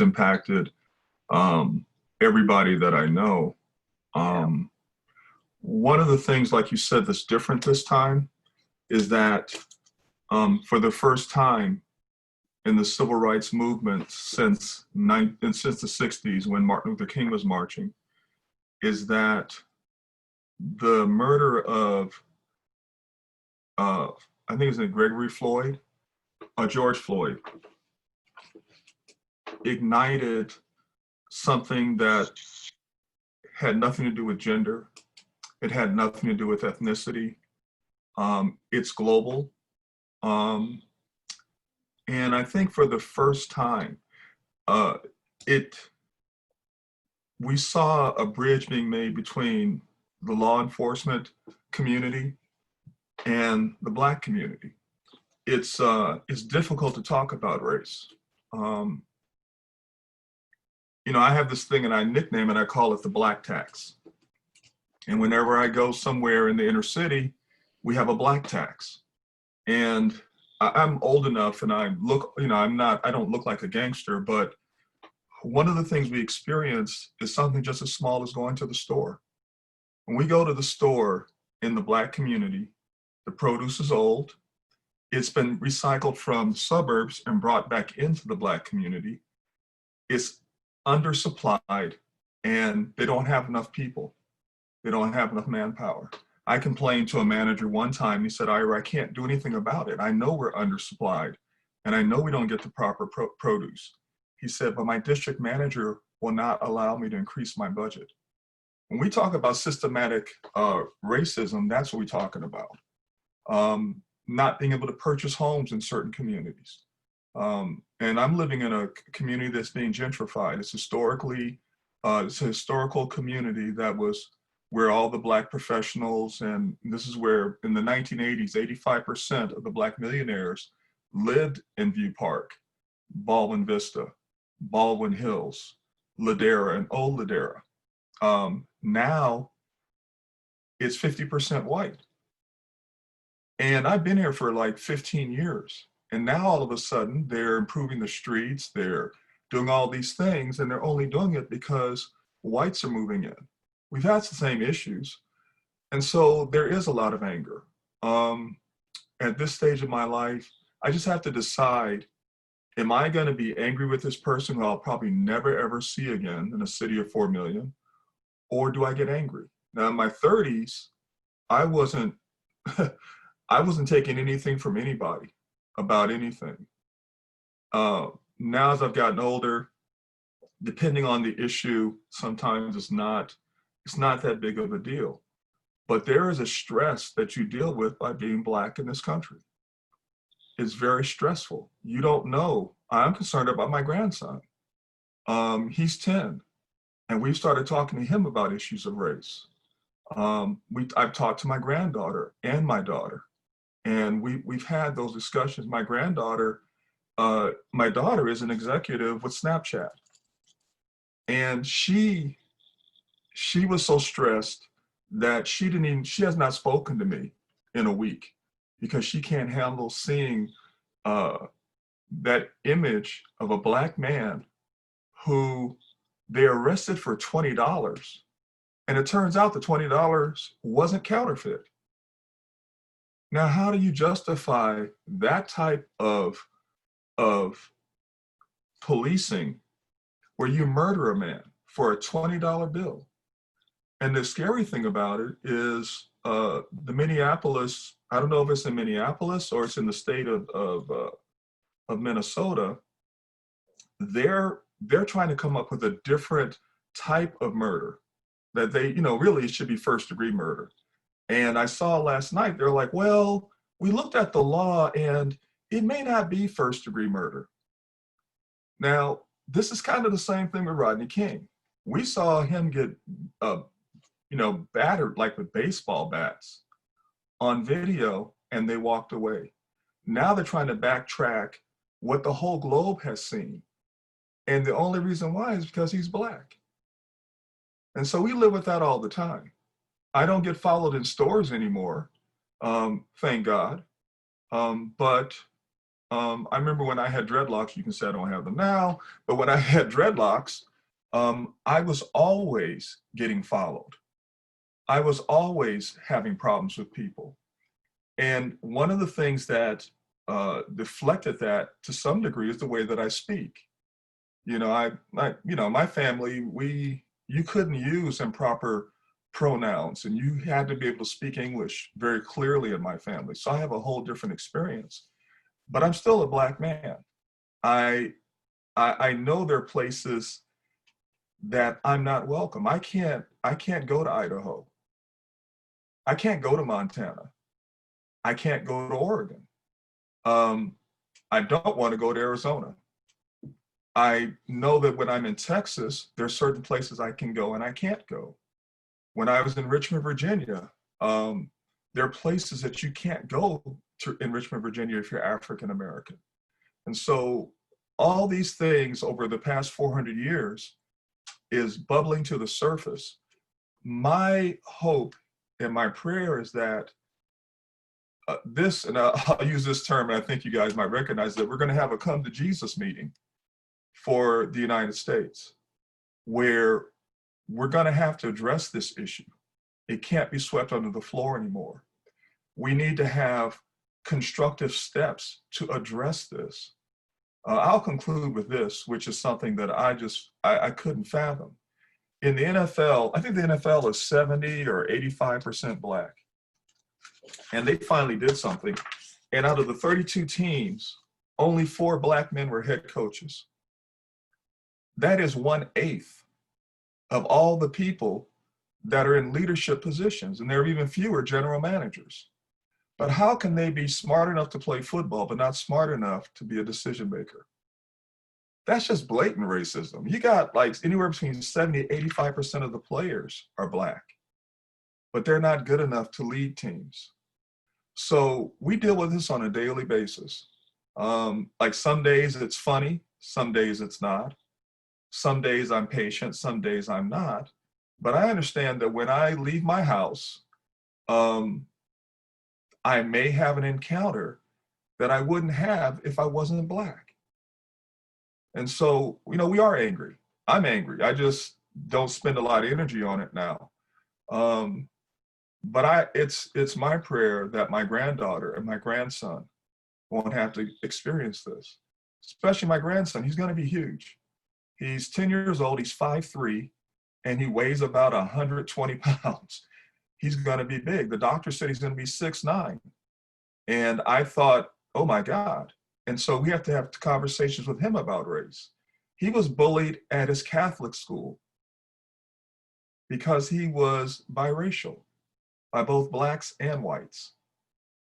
impacted everybody that I know. Um, One of the things, like you said, that's different this time is that for the first time in the civil rights movement since the 60s, when Martin Luther King was marching, is that the murder of I think it's Gregory Floyd, George Floyd, ignited something that had nothing to do with gender. It had nothing to do with ethnicity. It's global. Um, and I think for the first time, uh, it we saw a bridge being made between the law enforcement community and the Black community. It's difficult to talk about race. Um, I have this thing and I nickname it, I call it the Black tax. And whenever I go somewhere in the inner city, we have a Black tax. And I'm old enough and I look, I don't look like a gangster, but one of the things we experience is something just as small as going to the store. When we go to the store in the Black community, the produce is old. It's been recycled from the suburbs and brought back into the Black community. It's undersupplied and they don't have enough people. They don't have enough manpower. I complained to a manager one time. He said, Ira, I can't do anything about it. I know we're undersupplied and I know we don't get the proper produce. He said, but my district manager will not allow me to increase my budget. When we talk about systematic racism, that's what we're talking about. Not being able to purchase homes in certain communities. And I'm living in a community that's being gentrified. It's a historical community that was where all the Black professionals, and this is where in the 1980s, 85% of the Black millionaires lived in View Park, Baldwin Vista, Baldwin Hills, Ladera, and Old Ladera. Now it's 50% white. And I've been here for like 15 years. And now all of a sudden they're improving the streets, they're doing all these things, and they're only doing it because whites are moving in. We've had the same issues. And so there is a lot of anger. At this stage of my life, I just have to decide, am I going to be angry with this person who I'll probably never ever see again in a city of 4 million? Or do I get angry? Now in my 30s, I wasn't I wasn't taking anything from anybody about anything. Now as I've gotten older, depending on the issue, sometimes it's not that big of a deal. But there is a stress that you deal with by being Black in this country. It's very stressful. You don't know. I'm concerned about my grandson. He's 10, and we've started talking to him about issues of race. I've talked to my granddaughter and my daughter, and we've had those discussions. My daughter is an executive with Snapchat, and she was so stressed that she has not spoken to me in a week because she can't handle seeing that image of a Black man who they arrested for $20. And it turns out the $20 wasn't counterfeit. Now, how do you justify that type of policing where you murder a man for a $20 bill? And the scary thing about it is the Minneapolis, I don't know if it's in Minneapolis or it's in the state of Minnesota, they're trying to come up with a different type of murder that they, really should be first-degree murder. And I saw last night, they're like, well, we looked at the law and it may not be first-degree murder. Now, this is kind of the same thing with Rodney King. We saw him get, battered like with baseball bats on video, and they walked away. Now they're trying to backtrack what the whole globe has seen. And the only reason why is because he's Black. And so we live with that all the time. I don't get followed in stores anymore, thank God. But I remember when I had dreadlocks, you can say I don't have them now, but when I had dreadlocks, I was always getting followed. I was always having problems with people. And one of the things that deflected that to some degree is the way that I speak. My family, you couldn't use improper pronouns, and you had to be able to speak English very clearly in my family. So I have a whole different experience, but I'm still a Black man. I I know there are places that I'm not welcome. I can't go to Idaho. I can't go to Montana. I can't go to Oregon. Um, I don't want to go to Arizona. I know that when I'm in Texas, there's certain places I can go and I can't go. When I was in Richmond, Virginia, there are places that you can't go to in Richmond, Virginia if you're African American. And so all these things over the past 400 years is bubbling to the surface. My hope and my prayer is that and I'll use this term, and I think you guys might recognize that we're going to have a come to Jesus meeting for the United States, where we're going to have to address this issue. It can't be swept under the floor anymore. We need to have constructive steps to address this. I'll conclude with this, which is something that I couldn't fathom. In the NFL, I think the NFL is 70 or 85% Black. And they finally did something. And out of the 32 teams, only 4 Black men were head coaches. That is 1/8 of all the people that are in leadership positions. And there are even fewer general managers. But how can they be smart enough to play football, but not smart enough to be a decision maker? That's just blatant racism. You got like anywhere between 70 to 85% of the players are Black, but they're not good enough to lead teams. So we deal with this on a daily basis. Like some days it's funny, some days it's not. Some days I'm patient, some days I'm not. But I understand that when I leave my house, I may have an encounter that I wouldn't have if I wasn't Black. And so, we are angry. I'm angry. I just don't spend a lot of energy on it now. But it's my prayer that my granddaughter and my grandson won't have to experience this. Especially my grandson, he's going to be huge. He's 10 years old, he's 5'3", and he weighs about 120 pounds. He's going to be big. The doctor said he's going to be 6'9". And I thought, oh my God. And so we have to have conversations with him about race. He was bullied at his Catholic school because he was biracial by both Blacks and whites.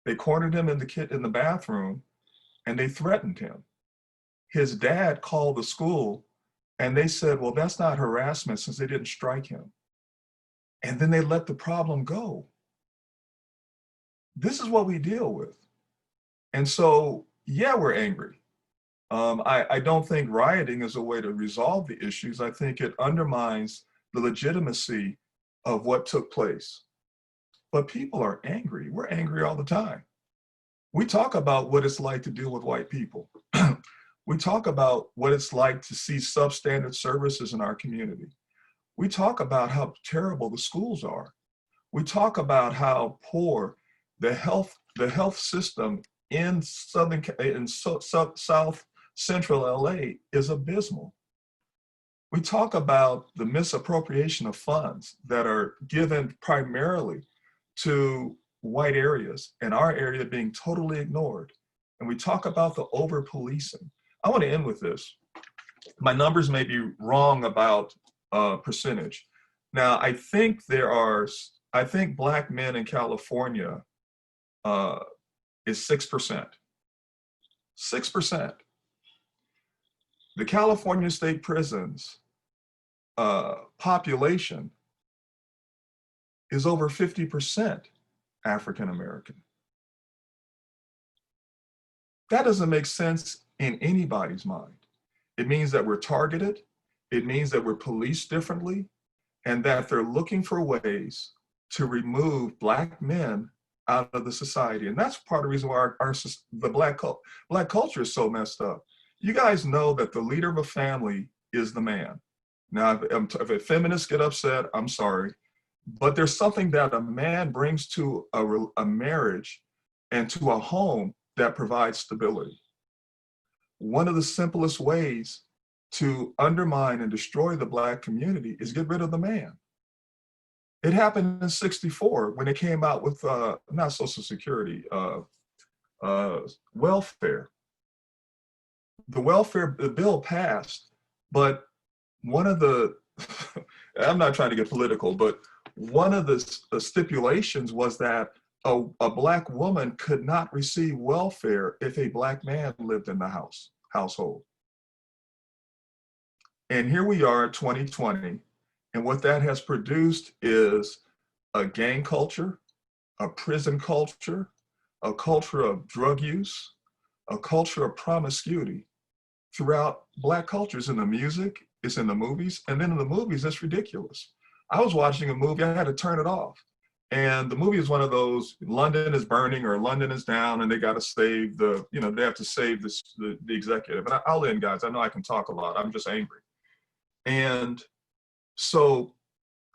They cornered him in the bathroom and they threatened him. His dad called the school and they said, well, that's not harassment since they didn't strike him. And then they let the problem go. This is what we deal with. And so, yeah, we're angry. I don't think rioting is a way to resolve the issues. I think it undermines the legitimacy of what took place. But people are angry. We're angry all the time. We talk about what it's like to deal with white people. We talk about what it's like to see substandard services in our community. We talk about how terrible the schools are. We talk about how poor the health system in South Central LA is abysmal. We talk about the misappropriation of funds that are given primarily to white areas and our area being totally ignored. And we talk about the over-policing. I want to end with this. My numbers may be wrong about percentage. Now, I think Black men in California is 6%. 6%. The California State Prisons population is over 50% African American. That doesn't make sense in anybody's mind. It means that we're targeted. It means that we're policed differently, and that they're looking for ways to remove Black men out of the society. And that's part of the reason why the black culture is so messed up. You guys know that the leader of a family is the man. Now, if a feminist get upset, I'm sorry, but there's something that a man brings to a marriage and to a home that provides stability. One of the simplest ways to undermine and destroy the Black community is get rid of the man. It happened in '64 when they came out with not Social Security, welfare. The welfare bill passed, but one of the, I'm not trying to get political, but one of the stipulations was that a Black woman could not receive welfare if a Black man lived in the household. And here we are, 2020, and what that has produced is a gang culture, a prison culture, a culture of drug use, a culture of promiscuity throughout Black cultures. In the music, it's in the movies, and then in the movies, it's ridiculous. I was watching a movie, I had to turn it off. And the movie is one of those, London is burning or London is down and they got to save the, they have to save the executive. And I'll end, guys. I know I can talk a lot. I'm just angry. And so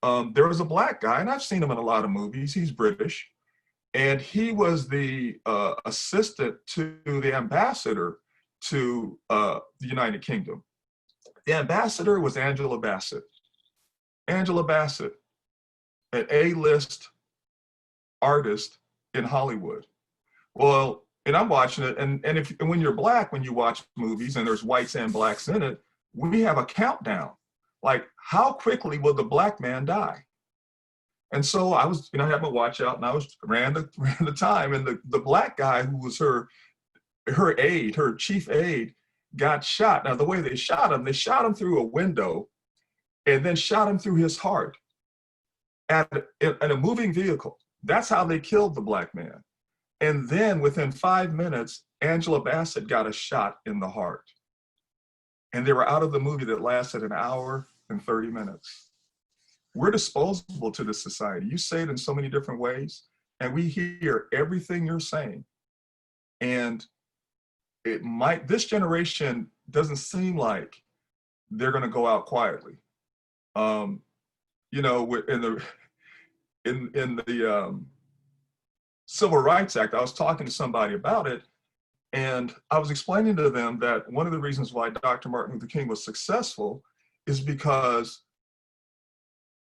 there was a Black guy, and I've seen him in a lot of movies. He's British. And he was the assistant to the ambassador to the United Kingdom. The ambassador was Angela Bassett. Angela Bassett, an A-list artist in Hollywood. Well, and I'm watching it, and when you're Black, when you watch movies and there's whites and Blacks in it, we have a countdown. Like, how quickly will the Black man die? And so I was, I had my watch out, and I ran the time, and the Black guy who was her aide, her chief aide, got shot. Now, the way they shot him through a window and then shot him through his heart at a moving vehicle. That's how they killed the Black man. And then within 5 minutes, Angela Bassett got a shot in the heart. And they were out of the movie that lasted an hour and 30 minutes. We're disposable to this society. You say it in so many different ways, and we hear everything you're saying. And this generation doesn't seem like they're going to go out quietly. In the Civil Rights Act, I was talking to somebody about it, and I was explaining to them that one of the reasons why Dr. Martin Luther King was successful is because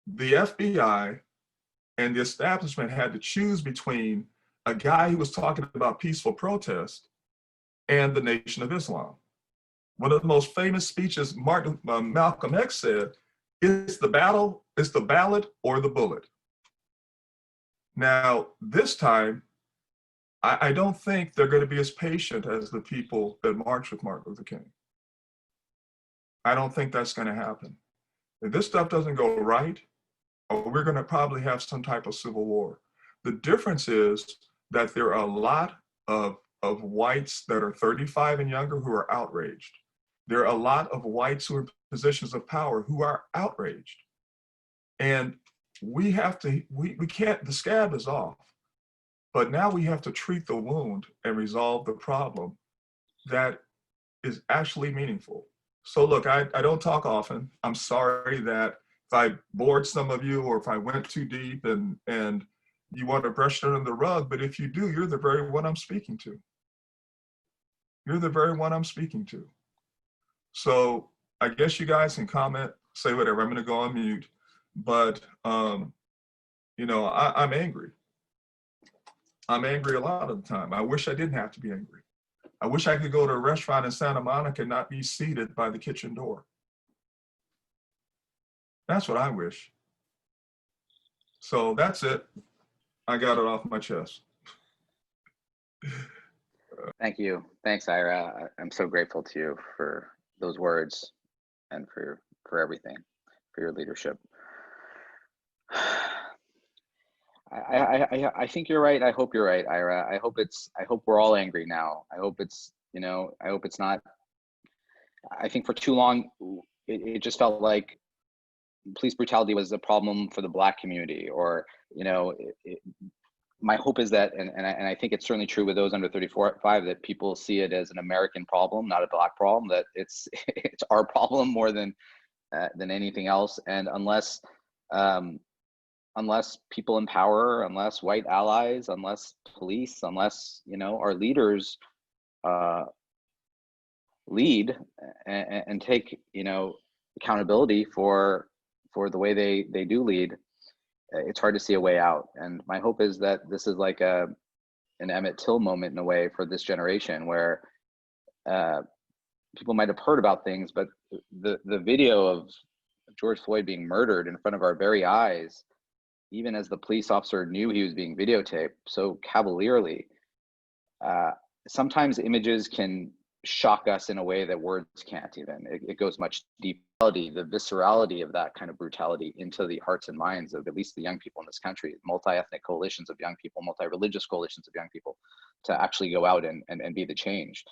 the FBI and the establishment had to choose between a guy who was talking about peaceful protest and the Nation of Islam. One of the most famous speeches Malcolm X said, it's the ballot or the bullet. Now, this time, I don't think they're going to be as patient as the people that marched with Martin Luther King. I don't think that's going to happen. If this stuff doesn't go right, we're going to probably have some type of civil war. The difference is that there are a lot of whites that are 35 and younger who are outraged. There are a lot of whites who are in positions of power who are outraged. And we can't, the scab is off, but now we have to treat the wound and resolve the problem that is actually meaningful. So look, I don't talk often. I'm sorry that if I bored some of you or if I went too deep and you want to brush it under the rug, but if you do, you're the very one I'm speaking to. You're the very one I'm speaking to. So I guess you guys can comment, say whatever. I'm going to go on mute, but I'm angry. I'm angry a lot of the time. I wish I didn't have to be angry. I wish I could go to a restaurant in Santa Monica and not be seated by the kitchen door. That's what I wish. So that's it. I got it off my chest. Thank you. Thanks, Ira. I'm so grateful to you for those words and for everything, for your leadership. I think you're right. I hope you're right, Ira. I hope we're all angry now. I hope it's not. I think for too long, it just felt like police brutality was a problem for the Black community, or my hope is that, and I think it's certainly true with those under 34, 5, that people see it as an American problem, not a Black problem, that it's it's our problem more than anything else. And unless people in power, unless white allies, unless police, unless, you know, our leaders lead and take, you know, accountability for the way they do lead, it's hard to see a way out. And my hope is that this is like an Emmett Till moment in a way for this generation, where people might have heard about things, but the video of George Floyd being murdered in front of our very eyes, even as the police officer knew he was being videotaped so cavalierly, sometimes images can shock us in a way that words can't even. It goes much deeper. The viscerality of that kind of brutality into the hearts and minds of at least the young people in this country, multi-ethnic coalitions of young people, multi-religious coalitions of young people, to actually go out and be the change.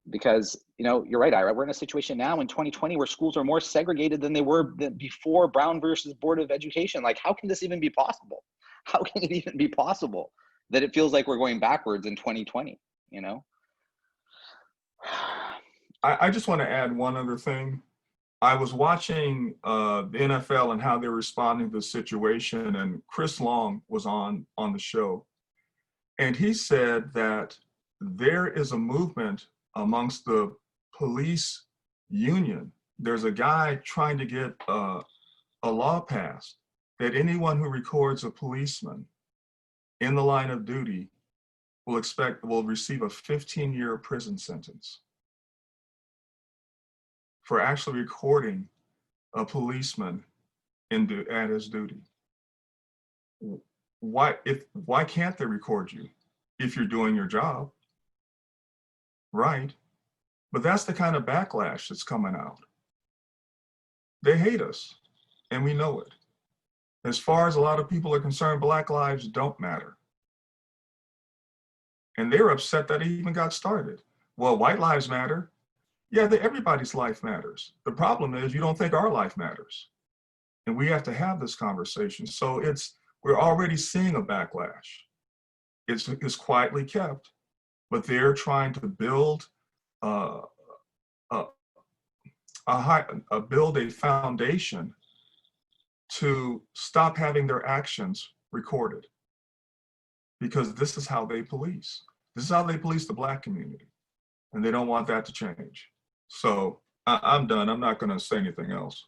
Because, you know, you're right, Ira, we're in a situation now in 2020 where schools are more segregated than they were before Brown versus Board of Education. Like, how can this even be possible? How can it even be possible that it feels like we're going backwards in 2020, you know? I just want to add one other thing. I was watching the NFL and how they're responding to the situation, and Chris Long was on the show, and he said that there is a movement amongst the police union. There's a guy trying to get a law passed that anyone who records a policeman in the line of duty will receive a 15-year prison sentence for actually recording a policeman at his duty. Why can't they record you if you're doing your job? Right. But that's the kind of backlash that's coming out. They hate us, and we know it. As far as a lot of people are concerned, Black lives don't matter. And they're upset that it even got started. Well, white lives matter. Yeah, everybody's life matters. The problem is you don't think our life matters. And we have to have this conversation. So we're already seeing a backlash. It's quietly kept, but they're trying to build build a foundation to stop having their actions recorded. Because this is how they police. This is how they police the Black community. And they don't want that to change. So I'm done. I'm not going to say anything else.